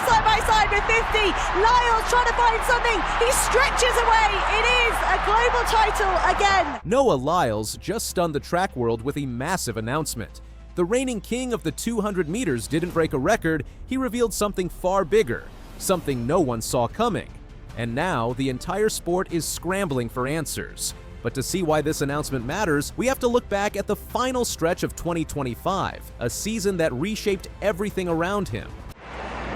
all side by side with 50. Lyles trying to find something. He stretches away. It is a global title again. Noah Lyles just stunned the track world with a massive announcement. The reigning king of the 200 meters didn't break a record, he revealed something far bigger, something no one saw coming. And now, the entire sport is scrambling for answers. But to see why this announcement matters, we have to look back at the final stretch of 2025, a season that reshaped everything around him.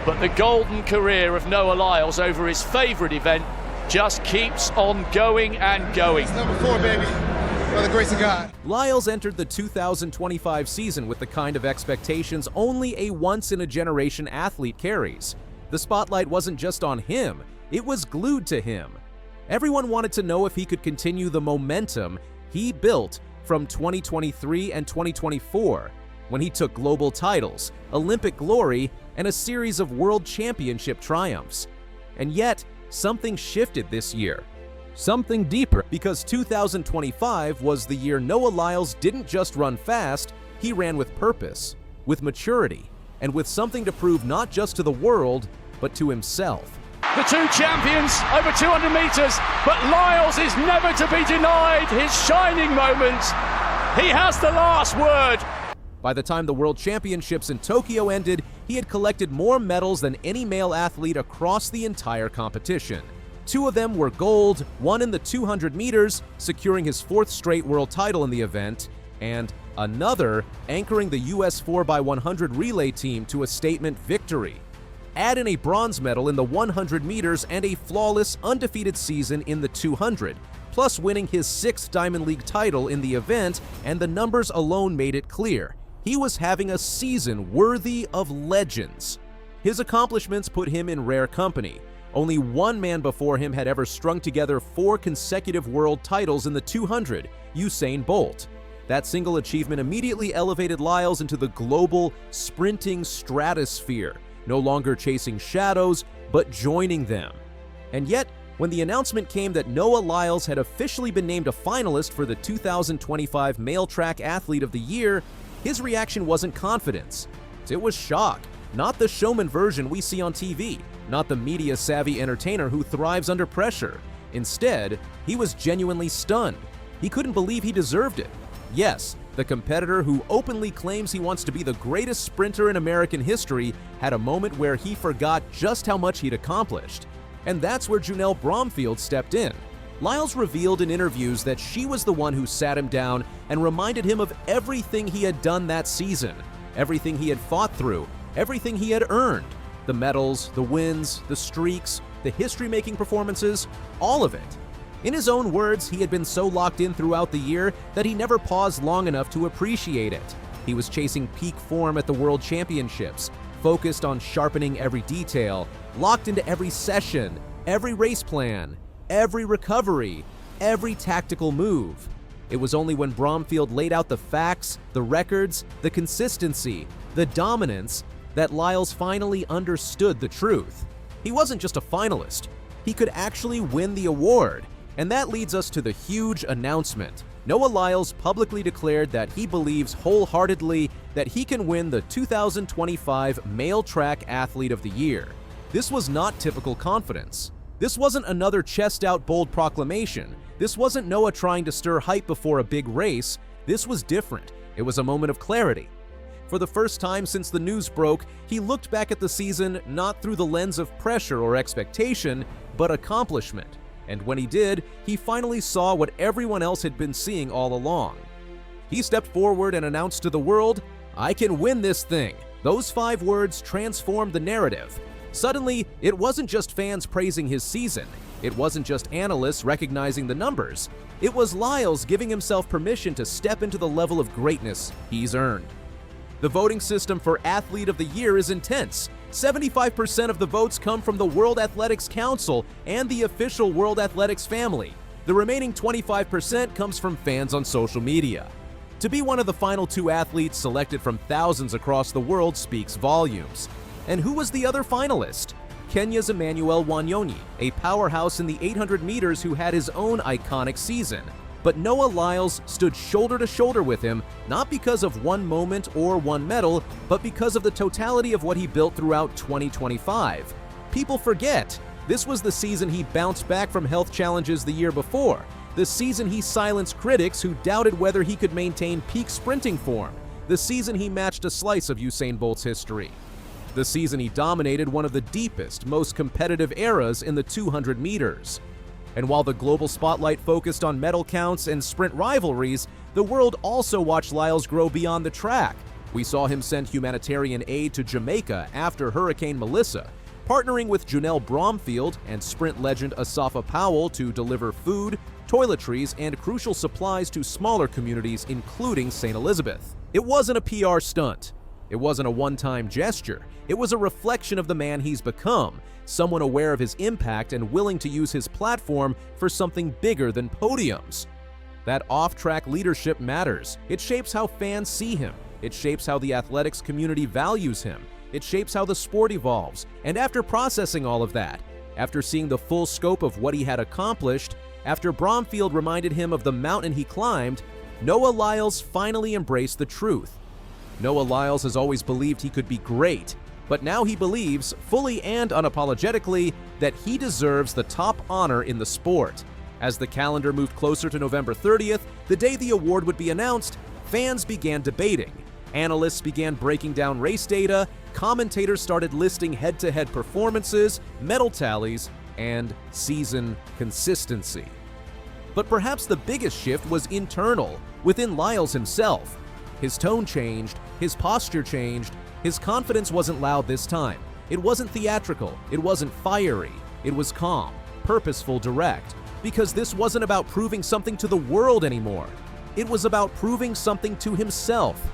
But the golden career of Noah Lyles over his favorite event just keeps on going and going. It's number 4, baby. By the grace of God. Lyles entered the 2025 season with the kind of expectations only a once-in-a-generation athlete carries. The spotlight wasn't just on him, it was glued to him. Everyone wanted to know if he could continue the momentum he built from 2023 and 2024, when he took global titles, Olympic glory, and a series of world championship triumphs. And yet, something shifted this year. Something deeper, because 2025 was the year Noah Lyles didn't just run fast, he ran with purpose, with maturity, and with something to prove not just to the world, but to himself. The two champions over 200 meters, but Lyles is never to be denied his shining moment. He has the last word. By the time the World Championships in Tokyo ended, he had collected more medals than any male athlete across the entire competition. 2 of them were gold, one in the 200 meters, securing his 4th straight world title in the event, and another anchoring the US 4x100 relay team to a statement victory. Add in a bronze medal in the 100 meters and a flawless, undefeated season in the 200, plus winning his 6th Diamond League title in the event, and the numbers alone made it clear. He was having a season worthy of legends. His accomplishments put him in rare company. Only one man before him had ever strung together 4 consecutive world titles in the 200, Usain Bolt. That single achievement immediately elevated Lyles into the global sprinting stratosphere, no longer chasing shadows, but joining them. And yet, when the announcement came that Noah Lyles had officially been named a finalist for the 2025 Male Track Athlete of the Year, his reaction wasn't confidence. It was shock, not the showman version we see on TV, not the media-savvy entertainer who thrives under pressure. Instead, he was genuinely stunned. He couldn't believe he deserved it. Yes, the competitor who openly claims he wants to be the greatest sprinter in American history had a moment where he forgot just how much he'd accomplished. And that's where Janelle Bromfield stepped in. Lyles revealed in interviews that she was the one who sat him down and reminded him of everything he had done that season, everything he had fought through, everything he had earned. The medals, the wins, the streaks, the history-making performances, all of it. In his own words, he had been so locked in throughout the year that he never paused long enough to appreciate it. He was chasing peak form at the World Championships, focused on sharpening every detail, locked into every session, every race plan, every recovery, every tactical move. It was only when Bromfield laid out the facts, the records, the consistency, the dominance, that Lyles finally understood the truth. He wasn't just a finalist, he could actually win the award. And that leads us to the huge announcement. Noah Lyles publicly declared that he believes wholeheartedly that he can win the 2025 Male Track Athlete of the Year. This was not typical confidence. This wasn't another chest-out bold proclamation. This wasn't Noah trying to stir hype before a big race. This was different. It was a moment of clarity. For the first time since the news broke, he looked back at the season not through the lens of pressure or expectation, but accomplishment. And when he did, he finally saw what everyone else had been seeing all along. He stepped forward and announced to the world, "I can win this thing." Those 5 words transformed the narrative. Suddenly, it wasn't just fans praising his season. It wasn't just analysts recognizing the numbers. It was Lyles giving himself permission to step into the level of greatness he's earned. The voting system for Athlete of the Year is intense. 75% of the votes come from the World Athletics Council and the official World Athletics family. The remaining 25% comes from fans on social media. To be one of the final 2 athletes selected from thousands across the world speaks volumes. And who was the other finalist? Kenya's Emmanuel Wanyonyi, a powerhouse in the 800 meters who had his own iconic season. But Noah Lyles stood shoulder to shoulder with him, not because of one moment or one medal, but because of the totality of what he built throughout 2025. People forget, this was the season he bounced back from health challenges the year before, the season he silenced critics who doubted whether he could maintain peak sprinting form, the season he matched a slice of Usain Bolt's history, the season he dominated one of the deepest, most competitive eras in the 200 meters. And while the global spotlight focused on medal counts and sprint rivalries, the world also watched Lyles grow beyond the track. We saw him send humanitarian aid to Jamaica after Hurricane Melissa, partnering with Janelle Bromfield and sprint legend Asafa Powell to deliver food, toiletries, and crucial supplies to smaller communities, including St. Elizabeth. It wasn't a PR stunt. It wasn't a one-time gesture. It was a reflection of the man he's become, someone aware of his impact and willing to use his platform for something bigger than podiums. That off-track leadership matters. It shapes how fans see him. It shapes how the athletics community values him. It shapes how the sport evolves. And after processing all of that, after seeing the full scope of what he had accomplished, after Bromfield reminded him of the mountain he climbed, Noah Lyles finally embraced the truth. Noah Lyles has always believed he could be great, but now he believes, fully and unapologetically, that he deserves the top honor in the sport. As the calendar moved closer to November 30th, the day the award would be announced, fans began debating. Analysts began breaking down race data, commentators started listing head-to-head performances, medal tallies, and season consistency. But perhaps the biggest shift was internal, within Lyles himself. His tone changed, his posture changed, his confidence wasn't loud this time. It wasn't theatrical, it wasn't fiery, it was calm, purposeful, direct, because this wasn't about proving something to the world anymore. It was about proving something to himself.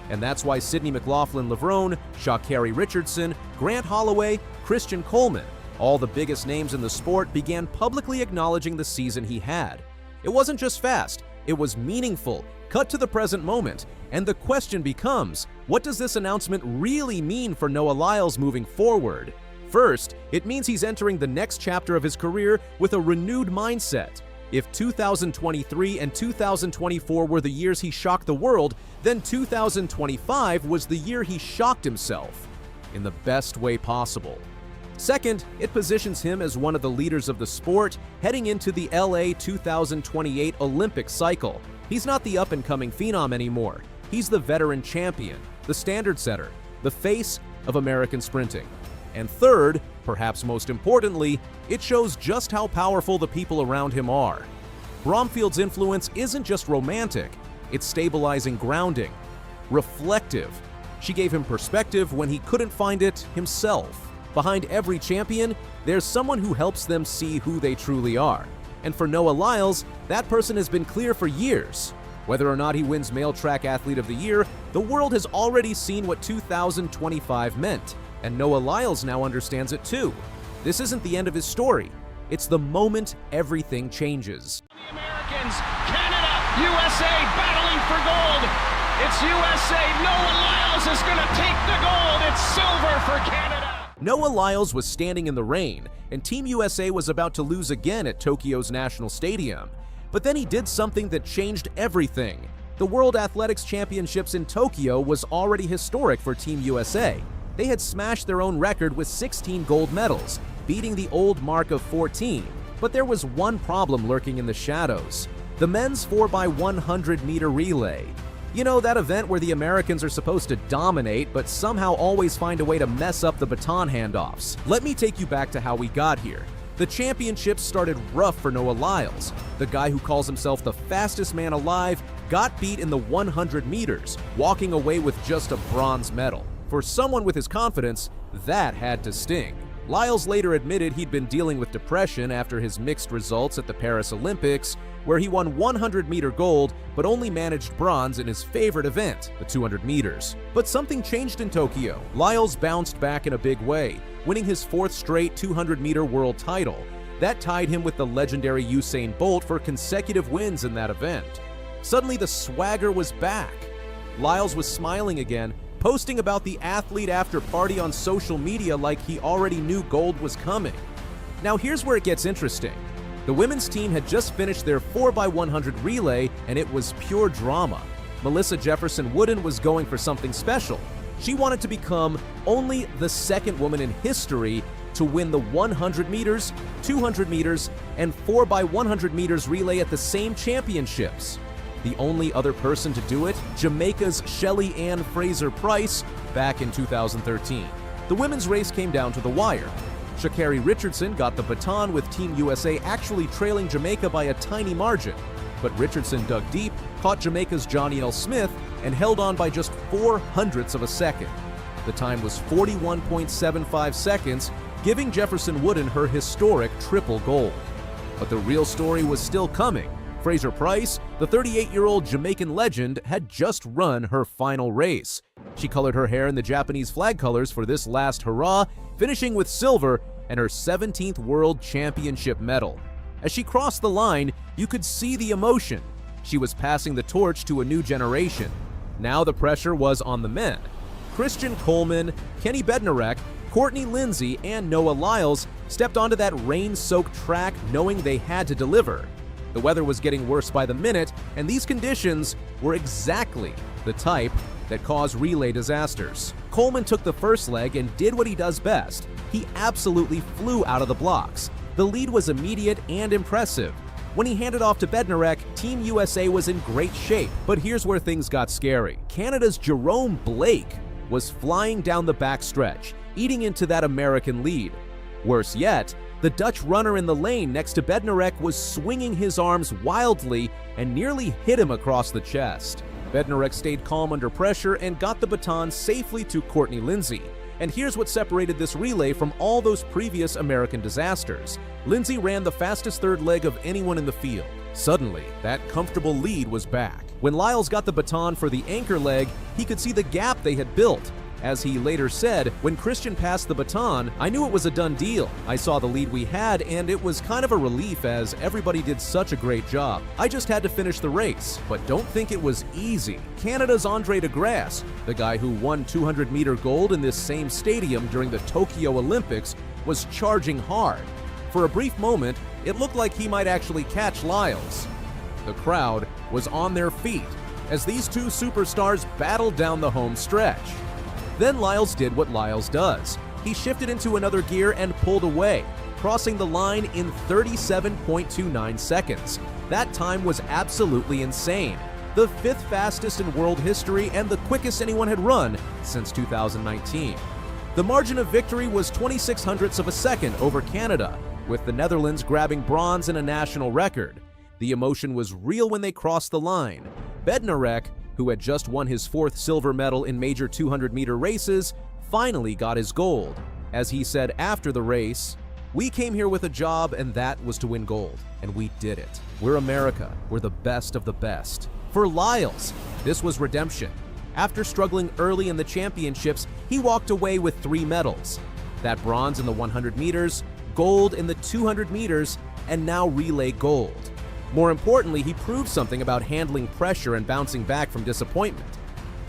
And that's why Sydney McLaughlin-Levrone, Sha'Carri Richardson, Grant Holloway, Christian Coleman, all the biggest names in the sport, began publicly acknowledging the season he had. It wasn't just fast, it was meaningful, cut to the present moment, and the question becomes, what does this announcement really mean for Noah Lyles moving forward? First, it means he's entering the next chapter of his career with a renewed mindset. If 2023 and 2024 were the years he shocked the world, then 2025 was the year he shocked himself, in the best way possible. Second, it positions him as one of the leaders of the sport heading into the LA 2028 Olympic cycle. He's not the up-and-coming phenom anymore. He's the veteran champion, the standard setter, the face of American sprinting. And third, perhaps most importantly, it shows just how powerful the people around him are. Bromfield's influence isn't just romantic, it's stabilizing, grounding, reflective. She gave him perspective when he couldn't find it himself. Behind every champion, there's someone who helps them see who they truly are. And for Noah Lyles, that person has been clear for years. Whether or not he wins Male Track Athlete of the Year, the world has already seen what 2025 meant, and Noah Lyles now understands it too. This isn't the end of his story. It's the moment everything changes. The Americans, Canada, USA battling for gold. It's USA. Noah Lyles is going to take the gold. It's silver for Canada. Noah Lyles was standing in the rain, and Team USA was about to lose again at Tokyo's National Stadium. But then he did something that changed everything. The World Athletics Championships in Tokyo was already historic for Team USA. They had smashed their own record with 16 gold medals, beating the old mark of 14. But there was one problem lurking in the shadows: the men's 4x100-meter relay. You know, that event where the Americans are supposed to dominate, but somehow always find a way to mess up the baton handoffs. Let me take you back to how we got here. The championships started rough for Noah Lyles. The guy who calls himself the fastest man alive got beat in the 100 meters, walking away with just a bronze medal. For someone with his confidence, that had to sting. Lyles later admitted he'd been dealing with depression after his mixed results at the Paris Olympics, where he won 100-meter gold but only managed bronze in his favorite event, the 200 meters. But something changed in Tokyo. Lyles bounced back in a big way, winning his fourth straight 200-meter world title. That tied him with the legendary Usain Bolt for consecutive wins in that event. Suddenly the swagger was back. Lyles was smiling again, posting about the athlete after party on social media like he already knew gold was coming. Now here's where it gets interesting. The women's team had just finished their 4x100 relay, and it was pure drama. Melissa Jefferson Wooden was going for something special. She wanted to become only the second woman in history to win the 100 meters, 200 meters, and 4x100 meters relay at the same championships. The only other person to do it, Jamaica's Shelly Ann Fraser-Price, back in 2013. The women's race came down to the wire. Sha'Carri Richardson got the baton with Team USA actually trailing Jamaica by a tiny margin. But Richardson dug deep, caught Jamaica's Johnny L. Smith, and held on by just 0.04 of a second. The time was 41.75 seconds, giving Jefferson Wooden her historic triple gold. But the real story was still coming. Fraser-Price, the 38-year-old Jamaican legend, had just run her final race. She colored her hair in the Japanese flag colors for this last hurrah, finishing with silver and her 17th World Championship medal. As she crossed the line, you could see the emotion. She was passing the torch to a new generation. Now the pressure was on the men. Christian Coleman, Kenny Bednarek, Courtney Lindsay, and Noah Lyles stepped onto that rain-soaked track knowing they had to deliver. The weather was getting worse by the minute, and these conditions were exactly the type that cause relay disasters. Coleman took the first leg and did what he does best. He absolutely flew out of the blocks. The lead was immediate and impressive. When he handed off to Bednarek, Team USA was in great shape. But here's where things got scary. Canada's Jerome Blake was flying down the backstretch, eating into that American lead. Worse yet, the Dutch runner in the lane next to Bednarek was swinging his arms wildly and nearly hit him across the chest. Bednarek stayed calm under pressure and got the baton safely to Courtney Lindsay. And here's what separated this relay from all those previous American disasters. Lindsay ran the fastest third leg of anyone in the field. Suddenly, that comfortable lead was back. When Lyles got the baton for the anchor leg, he could see the gap they had built. As he later said, when Christian passed the baton, I knew it was a done deal. I saw the lead we had, and it was kind of a relief as everybody did such a great job. I just had to finish the race, but don't think it was easy. Canada's Andre de Grasse, the guy who won 200-meter gold in this same stadium during the Tokyo Olympics, was charging hard. For a brief moment, it looked like he might actually catch Lyles. The crowd was on their feet as these two superstars battled down the home stretch. Then Lyles did what Lyles does. He shifted into another gear and pulled away, crossing the line in 37.29 seconds. That time was absolutely insane. The 5th fastest in world history and the quickest anyone had run since 2019. The margin of victory was 0.26 of a second over Canada, with the Netherlands grabbing bronze and a national record. The emotion was real when they crossed the line. Bednarek, who had just won his 4th silver medal in major 200-meter races, finally got his gold. As he said after the race, "We came here with a job, and that was to win gold, and we did it. We're America. We're the best of the best." For Lyles, this was redemption. After struggling early in the championships, he walked away with 3 medals. That bronze in the 100 meters, gold in the 200 meters, and now relay gold. More importantly, he proved something about handling pressure and bouncing back from disappointment.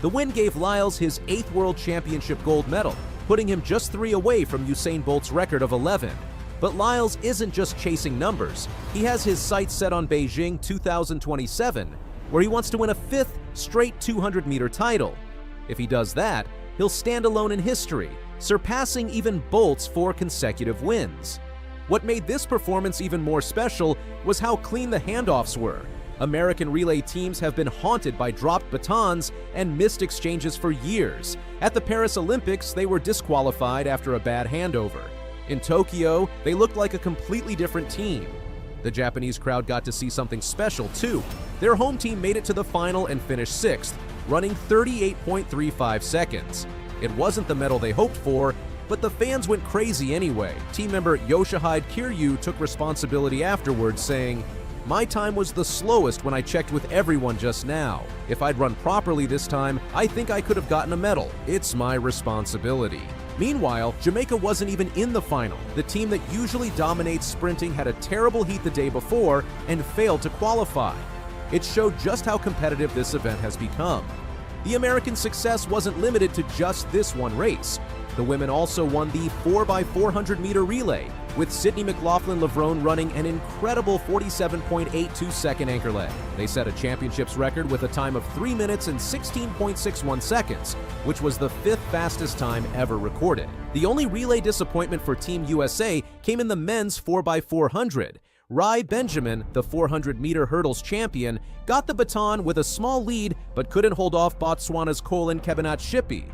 The win gave Lyles his 8th World Championship gold medal, putting him just 3 away from Usain Bolt's record of 11. But Lyles isn't just chasing numbers. He has his sights set on Beijing 2027, where he wants to win a 5th straight 200-meter title. If he does that, he'll stand alone in history, surpassing even Bolt's 4 consecutive wins. What made this performance even more special was how clean the handoffs were. American relay teams have been haunted by dropped batons and missed exchanges for years. At the Paris Olympics, they were disqualified after a bad handover. In Tokyo, they looked like a completely different team. The Japanese crowd got to see something special too. Their home team made it to the final and finished 6th, running 38.35 seconds. It wasn't the medal they hoped for, but the fans went crazy anyway. Team member Yoshihide Kiryu took responsibility afterwards, saying, "My time was the slowest when I checked with everyone just now. If I'd run properly this time, I think I could have gotten a medal. It's my responsibility." Meanwhile, Jamaica wasn't even in the final. The team that usually dominates sprinting had a terrible heat the day before and failed to qualify. It showed just how competitive this event has become. The American success wasn't limited to just this one race. The women also won the 4x400 meter relay, with Sydney McLaughlin-Levrone running an incredible 47.82-second anchor leg. They set a championships record with a time of 3 minutes and 16.61 seconds, which was the 5th fastest time ever recorded. The only relay disappointment for Team USA came in the men's 4x400. Rai Benjamin, the 400-meter hurdles champion, got the baton with a small lead but couldn't hold off Botswana's Colin Kebenat-Shippey.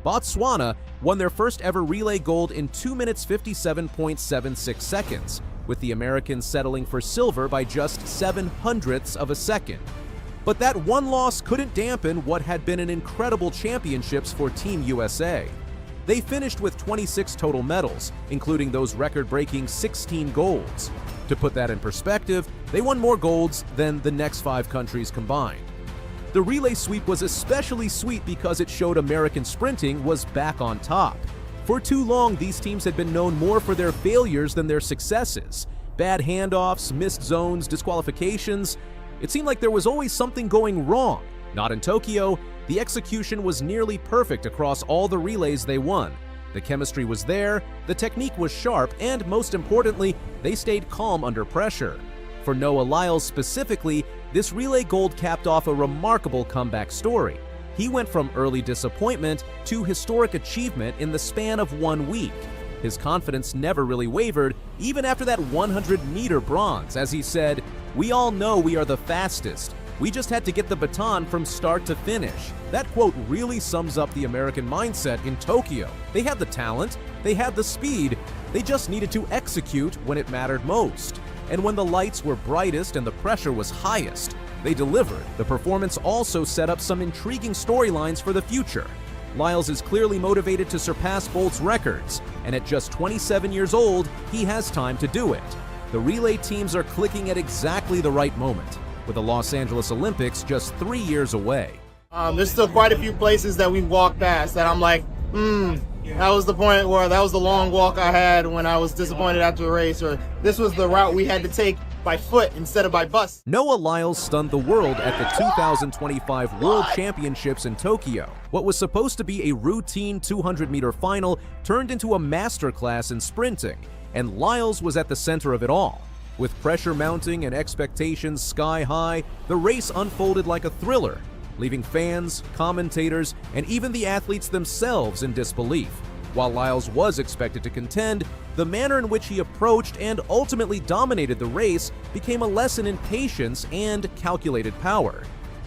Botswana won their first ever relay gold in 2 minutes 57.76 seconds, with the Americans settling for silver by just 0.07 of a second. But that one loss couldn't dampen what had been an incredible championships for Team USA. They finished with 26 total medals, including those record-breaking 16 golds. To put that in perspective, they won more golds than the next 5 countries combined. The relay sweep was especially sweet because it showed American sprinting was back on top. For too long, these teams had been known more for their failures than their successes. Bad handoffs, missed zones, disqualifications. It seemed like there was always something going wrong. Not in Tokyo. The execution was nearly perfect across all the relays they won. The chemistry was there, the technique was sharp, and most importantly, they stayed calm under pressure. For Noah Lyles specifically, this relay gold capped off a remarkable comeback story. He went from early disappointment to historic achievement in the span of 1 week. His confidence never really wavered, even after that 100-meter bronze, as he said, "We all know we are the fastest. We just had to get the baton from start to finish." That quote really sums up the American mindset in Tokyo. They had the talent, they had the speed, they just needed to execute when it mattered most. And when the lights were brightest and the pressure was highest, they delivered. The performance also set up some intriguing storylines for the future. Lyles is clearly motivated to surpass Bolt's records, and at just 27 years old, he has time to do it. The relay teams are clicking at exactly the right moment, with the Los Angeles Olympics just 3 years away. There's still quite a few places that we've walked past that I'm like, that was the point where that was the long walk I had when I was disappointed after a race, or this was the route we had to take by foot instead of by bus. Noah Lyles stunned the world at the 2025 World Championships in Tokyo. What was supposed to be a routine 200-meter final turned into a masterclass in sprinting, and Lyles was at the center of it all. With pressure mounting and expectations sky high, the race unfolded like a thriller, leaving fans, commentators, and even the athletes themselves in disbelief. While Lyles was expected to contend, the manner in which he approached and ultimately dominated the race became a lesson in patience and calculated power.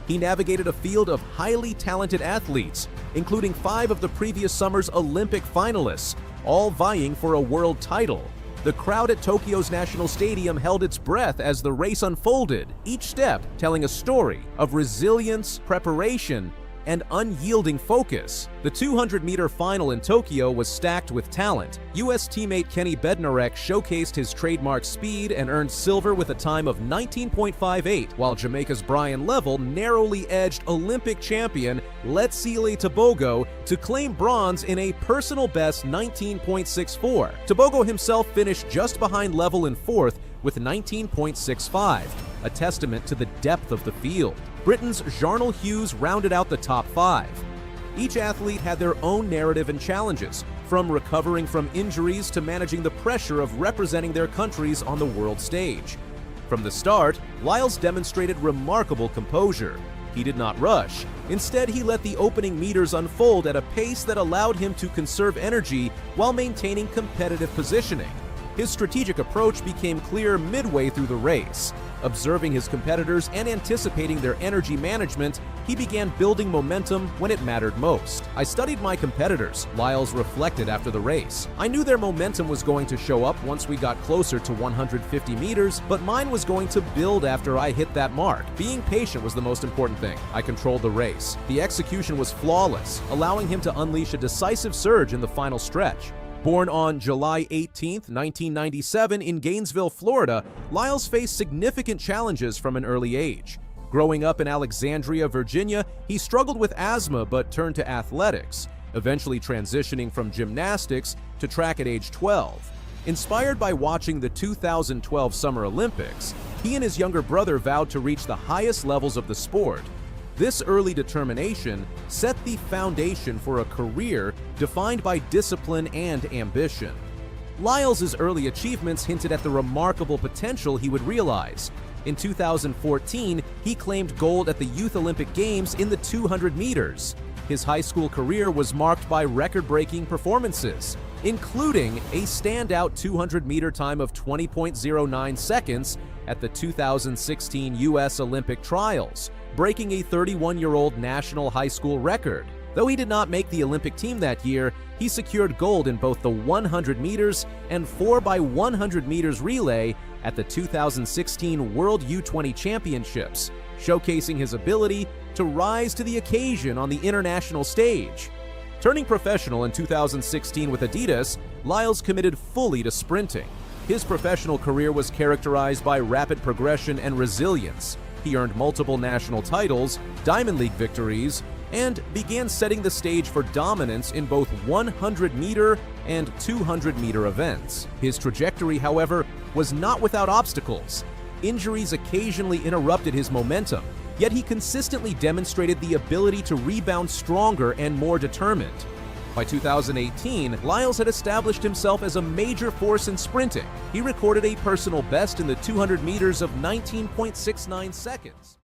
He navigated a field of highly talented athletes, including 5 of the previous summer's Olympic finalists, all vying for a world title. The crowd at Tokyo's National Stadium held its breath as the race unfolded, each step telling a story of resilience, preparation, and unyielding focus. The 200-meter final in Tokyo was stacked with talent. U.S. teammate Kenny Bednarek showcased his trademark speed and earned silver with a time of 19.58, while Jamaica's Brian Level narrowly edged Olympic champion Letsile Tebogo to claim bronze in a personal best 19.64. Tebogo himself finished just behind Level in 4th with 19.65, a testament to the depth of the field. Britain's Jarnell Hughes rounded out the top 5. Each athlete had their own narrative and challenges, from recovering from injuries to managing the pressure of representing their countries on the world stage. From the start, Lyles demonstrated remarkable composure. He did not rush. Instead, he let the opening meters unfold at a pace that allowed him to conserve energy while maintaining competitive positioning. His strategic approach became clear midway through the race. Observing his competitors and anticipating their energy management, he began building momentum when it mattered most. "I studied my competitors," Lyles reflected after the race. "I knew their momentum was going to show up once we got closer to 150 meters, but mine was going to build after I hit that mark. Being patient was the most important thing. I controlled the race. The execution was flawless, allowing him to unleash a decisive surge in the final stretch." Born on July 18, 1997 in Gainesville, Florida, Lyles faced significant challenges from an early age. Growing up in Alexandria, Virginia, he struggled with asthma but turned to athletics, eventually transitioning from gymnastics to track at age 12. Inspired by watching the 2012 Summer Olympics, he and his younger brother vowed to reach the highest levels of the sport. This early determination set the foundation for a career defined by discipline and ambition. Lyles' early achievements hinted at the remarkable potential he would realize. In 2014, he claimed gold at the Youth Olympic Games in the 200 meters. His high school career was marked by record-breaking performances, including a standout 200-meter time of 20.09 seconds at the 2016 U.S. Olympic trials, breaking a 31-year-old national high school record. Though he did not make the Olympic team that year, he secured gold in both the 100 meters and 4x100 meters relay at the 2016 World U20 Championships, showcasing his ability to rise to the occasion on the international stage. Turning professional in 2016 with Adidas, Lyles committed fully to sprinting. His professional career was characterized by rapid progression and resilience. He earned multiple national titles, Diamond League victories, and began setting the stage for dominance in both 100-meter and 200-meter events. His trajectory, however, was not without obstacles. Injuries occasionally interrupted his momentum, yet he consistently demonstrated the ability to rebound stronger and more determined. By 2018, Lyles had established himself as a major force in sprinting. He recorded a personal best in the 200 meters of 19.69 seconds.